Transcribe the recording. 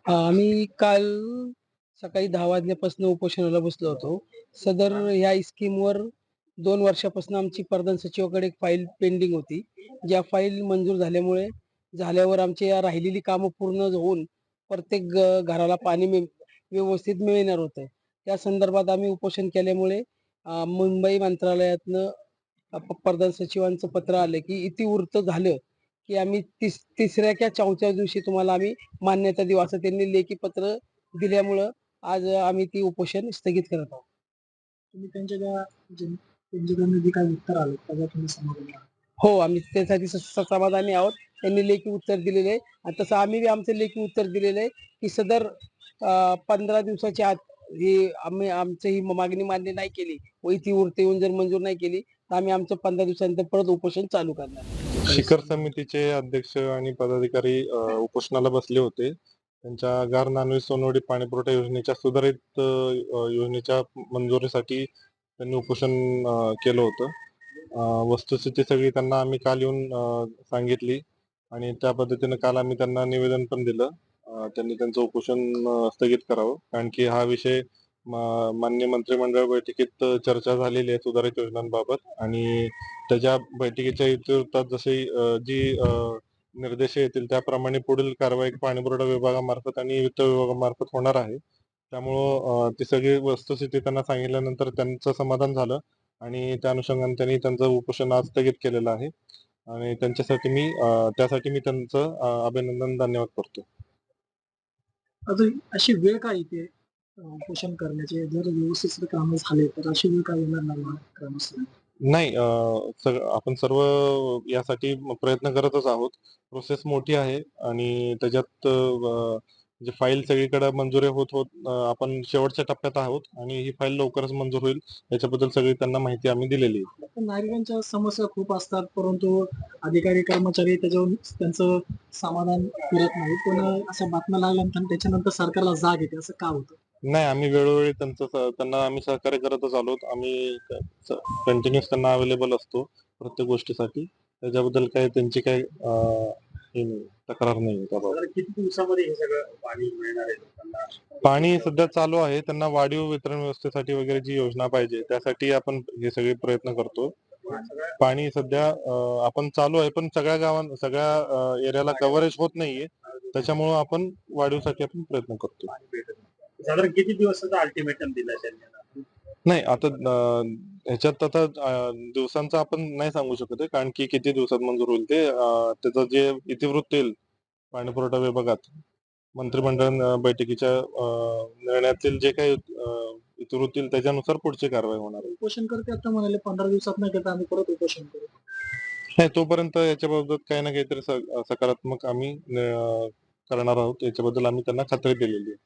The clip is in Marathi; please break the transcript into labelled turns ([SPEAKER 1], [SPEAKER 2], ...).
[SPEAKER 1] आम्ही काल सकाळी 10 वाजल्यापासून उपोषणाला बसलो होतो. सदर ह्या स्कीमवर 2 वर्षापासून आमची प्रधान सचिवाकडे एक फाईल पेंडिंग होती. ज्या फाईल मंजूर झाल्यावर आमची राहिलेली कामं पूर्ण होऊन प्रत्येक घराला पाणी व्यवस्थित मिळणार होतं. त्या संदर्भात आम्ही उपोषण केल्यामुळे मुंबई मंत्रालयातनं प्रधान सचिवांचं पत्र आलं, की इतिवृत्त झालं, की आम्ही तिसऱ्या किंवा चौथ्या दिवशी तुम्हाला आम्ही मान्यता देऊ, असं त्यांनी लेखी पत्र दिल्यामुळं आज आम्ही ती उपोषण स्थगित करत आहोत.
[SPEAKER 2] तुम्ही त्यांच्याकडनं जे काही उत्तर आलं त्याचा तुम्ही समाधानी आहात?
[SPEAKER 1] हो, आम्ही त्यासाठी समाधानी आहोत. त्यांनी लेखी उत्तर दिलेलं आहे आणि तसं आम्ही बी आमचं लेखी उत्तर दिलेलं आहे, की सदर 15 दिवसाच्या आत आम्ही आमची ही मागणी मान्य नाही केली व इतिवृत्त येऊन जर मंजूर नाही केली, तर आम्ही आमचं 15 दिवसानंतर परत उपोषण चालू करणार.
[SPEAKER 3] शिखर समितीचे अध्यक्ष आणि पदाधिकारी उपोषणाला बसले होते. त्यांच्या गार नानवी सोनवडी पाणीपुरवठा योजनेच्या सुधारित योजनेच्या मंजुरीसाठी त्यांनी उपोषण केलं होतं. वस्तुस्थिती सगळी त्यांना आम्ही काल येऊन सांगितली आणि त्या पद्धतीने काल आम्ही त्यांना निवेदन पण दिलं. त्यांनी त्यांचं उपोषण स्थगित करावं, कारण की हा विषय माननीय मंत्रिमंडळ बैठकीत चर्चा झालेली आहे सुधारित योजनांबाबत आणि त्याच्या बैठकीच्या इतिवृत्तात जसे जी निर्देश येतील त्याप्रमाणे पुढील कारवाई पाणीपुरवठा विभागामार्फत आणि वित्त विभागामार्फत होणार आहे. त्यामुळं ती सगळी वस्तुस्थिती त्यांना सांगितल्यानंतर त्यांचं समाधान झालं आणि त्या अनुषंगाने त्यांनी त्यांचं उपोषण आज स्थगित केलेलं आहे आणि त्यासाठी मी त्यांचं अभिनंदन, धन्यवाद करतो.
[SPEAKER 2] अजून अशी वेळ काय येते उपोषण करण्याचे? जर व्यवस्थित कामं झाले तर अशी वेळ काय येणार नाही ग्रामस्थांना?
[SPEAKER 3] नाही, आपण सर्व यासाठी प्रयत्न करतच आहोत. प्रोसेस मोठी आहे आणि त्याच्यात म्हणजे फाईल सगळीकडे मंजुरी होत आपण शेवटच्या टप्प्यात आहोत आणि ही फाईल लवकरच मंजूर होईल याच्याबद्दल सगळी त्यांना माहिती आम्ही दिलेली आहे.
[SPEAKER 2] पण नागरिकांच्या समस्या खूप असतात, परंतु अधिकारी कर्मचारी त्याच्यावर त्यांचं समाधान करत नाही. पण अशा बातम्या लागल्यानंतर त्याच्यानंतर सरकारला जाग येते, असं का होतं?
[SPEAKER 3] नाही, आम्ही वेळोवेळी त्यांना आम्ही सहकार्य करतच आलोत. आम्ही कंटिन्यूअस त्यांना अवेलेबल असतो प्रत्येक गोष्टीसाठी. त्याच्याबद्दल काही त्यांची काही हे नाही, तक्रार नाही त्याबाबत.
[SPEAKER 2] किती दिवसामध्ये हे सगळं पाणी मिळणार आहे लोकांना?
[SPEAKER 3] पाणी सध्या चालू आहे. त्यांना वाढीव वितरण व्यवस्थेसाठी वगैरे जी योजना पाहिजे त्यासाठी आपण हे सगळे प्रयत्न करतो. पाणी सध्या आपण चालू आहे, पण सगळ्या एरियाला कव्हरेज होत नाहीये. त्याच्यामुळं आपण वाढीवसाठी आपण प्रयत्न करतो.
[SPEAKER 2] साधारण किती दिवसाचा अल्टिमेटम दिला त्यांनी?
[SPEAKER 3] नाही, आता ह्याच्यात आता दिवसांचं आपण नाही सांगू शकत आहे, कारण की किती दिवसात मंजूर होईल ते त्याचं जे इतिवृत्त येईल पाणीपुरवठा विभागात मंत्रिमंडळ बैठकीच्या निर्णयातील जे काही इतिवृत्त येईल त्याच्यानुसार पुढची कारवाई होणार आहे.
[SPEAKER 2] उपोषण करते आता म्हणाले 15 दिवसात नाही करता आम्ही परत उपोषण करू.
[SPEAKER 3] नाही, तोपर्यंत याच्याबाबत काही ना काहीतरी सकारात्मक आम्ही करणार आहोत, याच्याबद्दल आम्ही त्यांना खात्री दिलेली आहे.